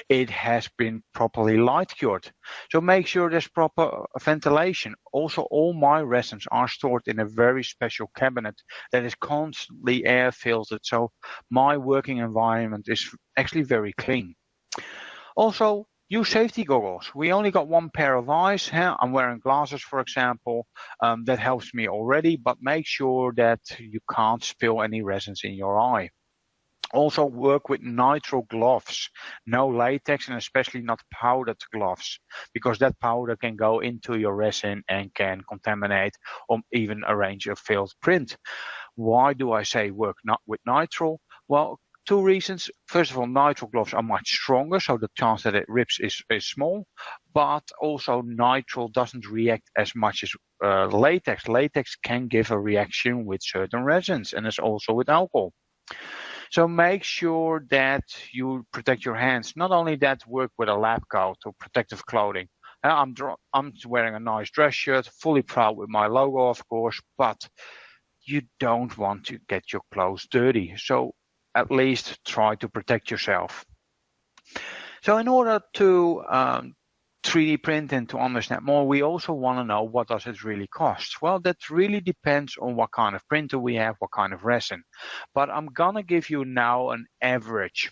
it has been properly light cured. So make sure there's proper ventilation. Also, all my resins are stored in a very special cabinet that is constantly air filtered. So my working environment is actually very clean. Also, use safety goggles. We only got 1 pair of eyes. I'm wearing glasses, for example. That helps me already, but make sure that you can't spill any resins in your eye. Also work with nitrile gloves. No latex and especially not powdered gloves, because that powder can go into your resin and can contaminate or even arrange a failed print. Why do I say work not with nitrile? Well, 2 reasons. First of all, nitrile gloves are much stronger, so the chance that it rips is small. But also nitrile doesn't react as much as latex. Latex can give a reaction with certain resins, and it's also with alcohol. So make sure that you protect your hands. Not only that, work with a lab coat or protective clothing. I'm wearing a nice dress shirt, fully proud with my logo, of course, but you don't want to get your clothes dirty. So at least try to protect yourself. So in order to 3D printing to understand more, we also want to know what does it really cost. Well, that really depends on what kind of printer we have, what kind of resin. But I'm gonna give you now an average.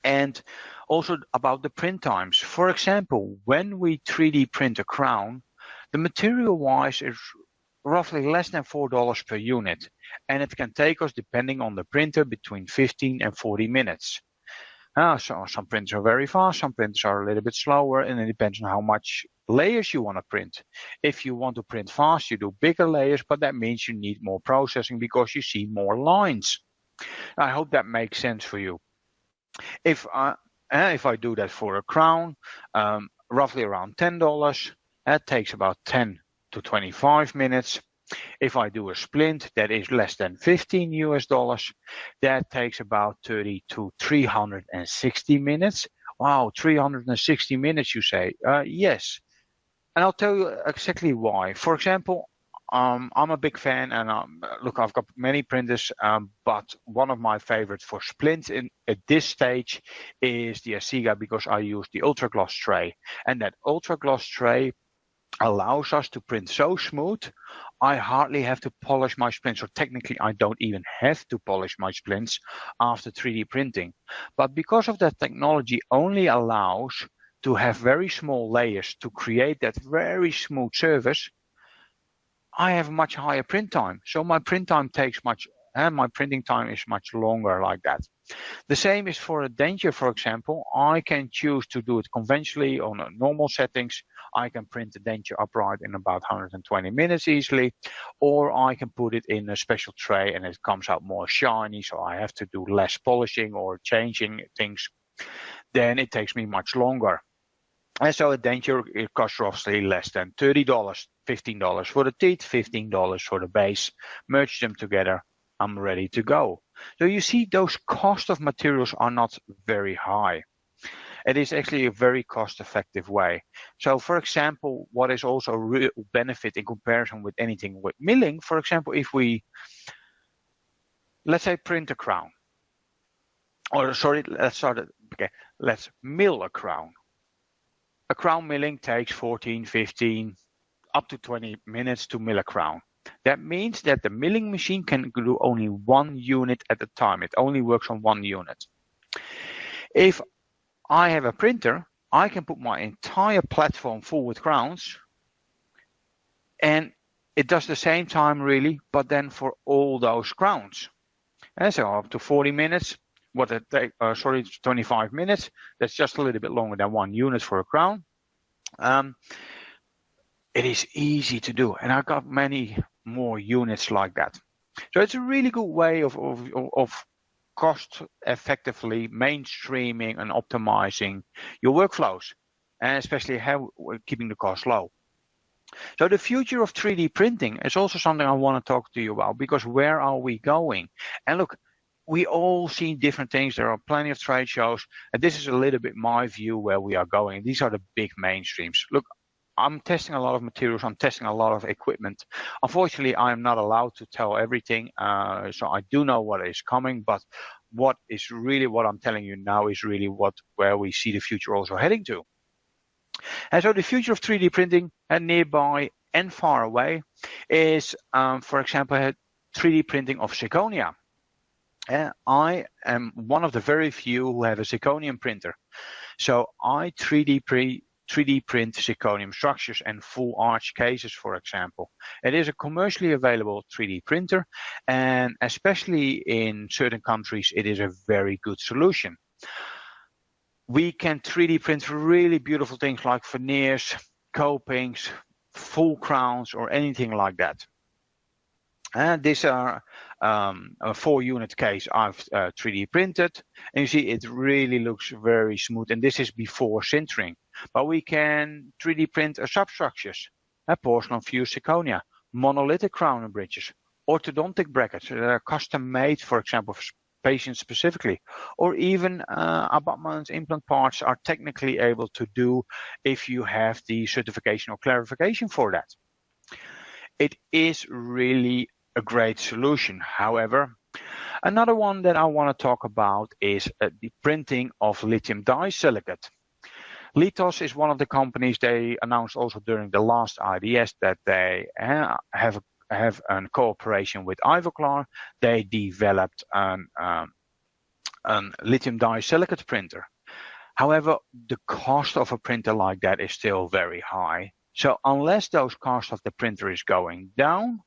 And also about the print times. For example, when we 3D print a crown, the material-wise is roughly less than $4 per unit. And it can take us, depending on the printer, between 15 and 40 minutes. So some printers are very fast, some printers are a little bit slower, and it depends on how much layers you want to print. If you want to print fast, you do bigger layers, but that means you need more processing because you see more lines. I hope that makes sense for you. If I do that for a crown, roughly around $10, that takes about 10 to 25 minutes. If I do a splint that is less than $15 US, that takes about 30 to 360 minutes. Wow, 360 minutes, you say? Yes. And I'll tell you exactly why. For example, I'm a big fan, and look, I've got many printers, but one of my favorites for splints at this stage is the Asiga, because I use the ultra gloss tray. And that ultra gloss tray allows us to print so smooth, I hardly have to polish my splints, or technically I don't even have to polish my splints after 3D printing. But because of that technology only allows to have very small layers to create that very smooth surface, I have much higher print time. So my print time takes much, and my printing time is much longer like that. The same is for a denture, for example. I can choose to do it conventionally on normal settings. I can print the denture upright in about 120 minutes easily, or I can put it in a special tray and it comes out more shiny, so I have to do less polishing or changing things. Then it takes me much longer. And so a denture, it costs roughly less than $30, $15 for the teeth, $15 for the base. Merge them together, I'm ready to go. So you see, those cost of materials are not very high. It is actually a very cost-effective way. So, for example, what is also a real benefit in comparison with anything with milling, for example, if we, let's say, print a crown. Or, sorry, let's mill a crown. A crown milling takes 14, 15, up to 20 minutes to mill a crown. That means that the milling machine can do only one unit at a time. It only works on one unit. If I have a printer, I can put my entire platform full with crowns, and it does the same time really, but then for all those crowns. And so up to 40 minutes, 25 minutes. That's just a little bit longer than one unit for a crown. It is easy to do, and I've got many more units like that. So it's a really good way of cost effectively mainstreaming and optimizing your workflows, and especially keeping the cost low. So the future of 3D printing is also something I want to talk to you about, because where are we going? And look, we all see different things. There are plenty of trade shows, and this is a little bit my view where we are going. These are the big mainstreams. Look, I'm testing a lot of materials. I'm testing a lot of equipment. Unfortunately, I'm not allowed to tell everything. So I do know what is coming, but what I'm telling you now is really where we see the future also heading to. And so the future of 3D printing, nearby and far away, is, for example, 3D printing of zirconia. I am one of the very few who have a zirconium printer. So I 3D print zirconium structures and full arch cases, for example. It is a commercially available 3D printer, and especially in certain countries, it is a very good solution. We can 3D print really beautiful things like veneers, copings, full crowns, or anything like that. And these are a 4-unit case I've 3D printed, and you see it really looks very smooth, and this is before sintering. But we can 3D print substructures, porcelain fused zirconia, monolithic crown and bridges, orthodontic brackets that are custom made, for example, for patients specifically, or even abutments, implant parts are technically able to do if you have the certification or clarification for that. It is really a great solution. However, another one that I want to talk about is the printing of lithium disilicate. Litos is one of the companies. They announced also during the last IDS that they have a cooperation with Ivoclar. They developed an lithium disilicate printer. However, the cost of a printer like that is still very high. So unless those costs of the printer is going down,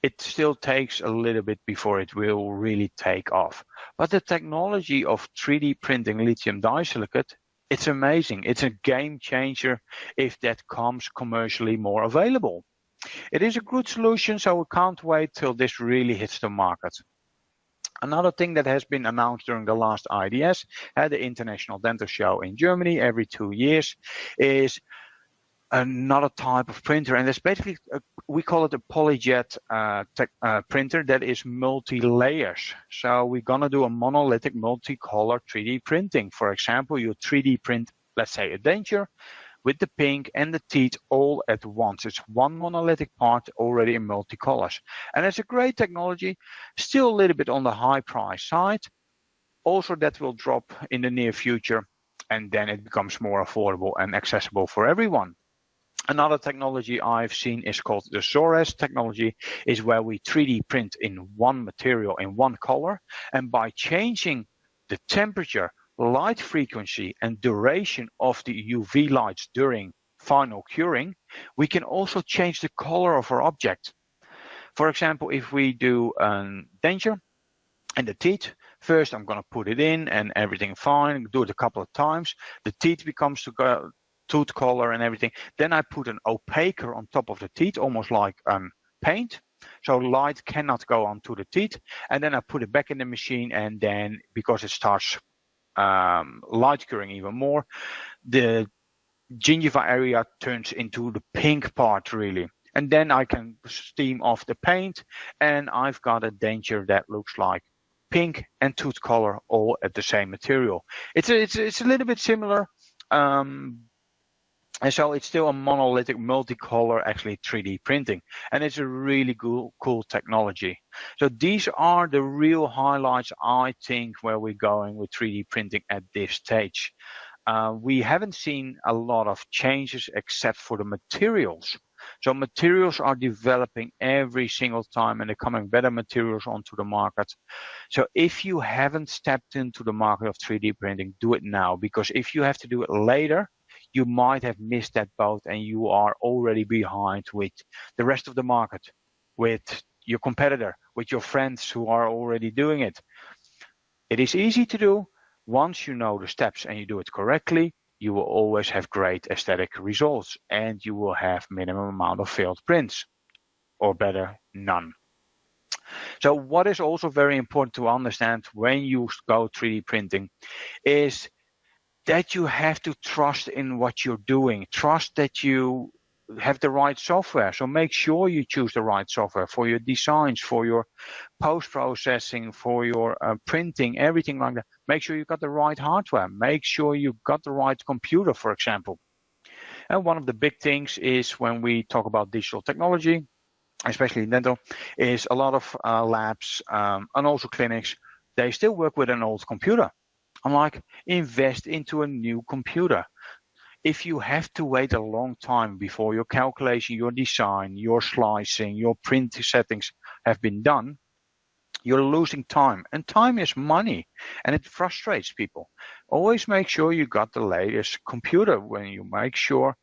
it still takes a little bit before it will really take off. But the technology of 3D printing lithium disilicate, it's amazing. It's a game changer if that comes commercially more available. It is a good solution, so we can't wait till this really hits the market. Another thing that has been announced during the last IDS, at the International Dental Show in Germany every 2 years, is another type of printer, and it's basically we call it a polyjet printer that is multi-layers. So we're gonna do a monolithic multicolor 3D printing. For example, you 3D print, let's say, a denture with the pink and the teeth all at once. It's one monolithic part already in multicolors, and it's a great technology. Still a little bit on the high price side. Also, that will drop in the near future, and then it becomes more affordable and accessible for everyone. Another technology I've seen is called the Zores technology, is where we 3D print in one material in one color, and by changing the temperature, light frequency and duration of the UV lights during final curing, we can also change the color of our object. For example, if we do a denture and the teeth, first I'm going to put it in and everything fine, do it a couple of times, the teeth becomes the tooth color and everything. Then I put an opaquer on top of the teeth, almost like paint, so light cannot go onto the teeth, and then I put it back in the machine, and then because it starts light curing even more, the gingiva area turns into the pink part really, and then I can steam off the paint, and I've got a denture that looks like pink and tooth color all at the same material. It's a little bit similar, and so it's still a monolithic multicolor, actually 3D printing, and it's a really cool technology. So these are the real highlights, I think, where we're going with 3D printing at this stage. We haven't seen a lot of changes except for the materials. So materials are developing every single time, and they're coming better materials onto the market. So if you haven't stepped into the market of 3D printing, do it now, because if you have to do it later, you might have missed that boat and you are already behind with the rest of the market, with your competitor, with your friends who are already doing it. It is easy to do. Once you know the steps and you do it correctly, you will always have great aesthetic results, and you will have minimum amount of failed prints, or better, none. So what is also very important to understand when you go 3D printing is that you have to trust in what you're doing. Trust that you have the right software. So make sure you choose the right software for your designs, for your post-processing, for your printing, everything like that. Make sure you got the right hardware. Make sure you got the right computer, for example. And one of the big things is when we talk about digital technology, especially in dental, is a lot of labs and also clinics, they still work with an old computer. I'm like, invest into a new computer. If you have to wait a long time before your calculation, your design, your slicing, your print settings have been done, you're losing time. And time is money, and it frustrates people. Always make sure you got the latest computer. When you make sure,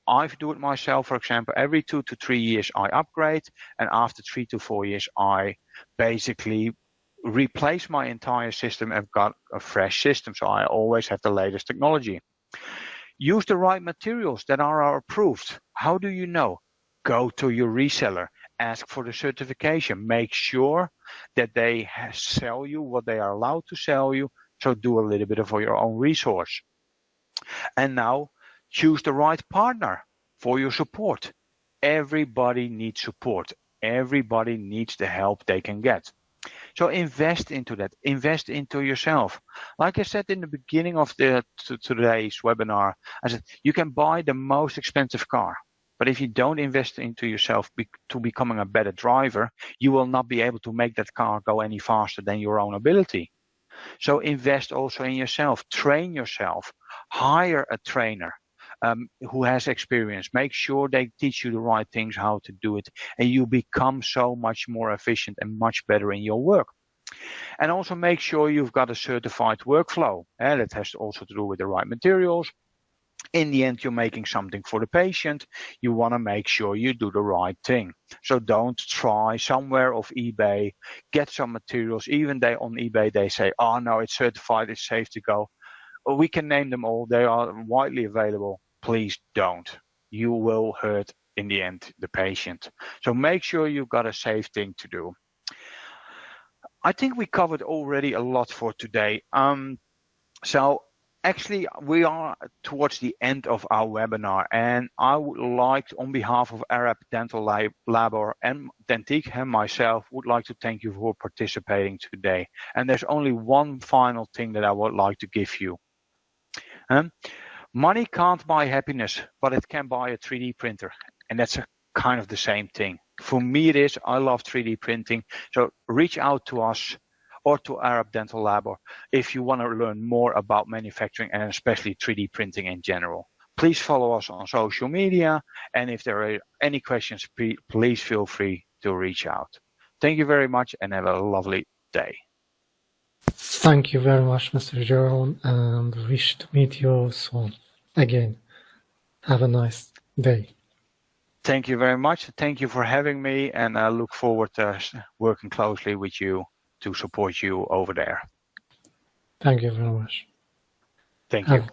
I do it myself, for example, every 2 to 3 years I upgrade, and after 3 to 4 years I basically replace my entire system and got a fresh system. So I always have the latest technology. Use the right materials that are approved. How do you know? Go to your reseller, ask for the certification, make sure that they sell you what they are allowed to sell you. So do a little bit of your own resource. And now choose the right partner for your support. Everybody needs support. Everybody needs the help they can get. So invest into that. Invest into yourself. Like I said in the beginning of today's webinar, I said you can buy the most expensive car, but if you don't invest into yourself to becoming a better driver, you will not be able to make that car go any faster than your own ability. So invest also in yourself. Train yourself. hire a trainer who has experience. Make sure they teach you the right things, how to do it, and you become so much more efficient and much better in your work. And also make sure you've got a certified workflow. And it has also to do with the right materials. In the end, you're making something for the patient. You want to make sure you do the right thing. So don't try somewhere off eBay, get some materials. Even they on eBay, they say, oh no, it's certified, it's safe to go. Well, we can name them all. They are widely available. Please don't. You will hurt in the end the patient. So make sure you've got a safe thing to do. I think we covered already a lot for today. So actually, we are towards the end of our webinar, and I would like to, on behalf of Arab Dental Labor and Dentique and myself, would like to thank you for participating today. And there's only one final thing that I would like to give you. Money can't buy happiness, but it can buy a 3D printer, and that's kind of the same thing. For me it is. I love 3D printing, so reach out to us or to Arab Dental Labor if you want to learn more about manufacturing and especially 3D printing in general. Please follow us on social media, and if there are any questions, please feel free to reach out. Thank you very much and have a lovely day. Thank you very much, Mr. Yron, and wish to meet you soon again. Have a nice day. Thank you very much. Thank you for having me, and I look forward to working closely with you to support you over there. Thank you very much. Thank you.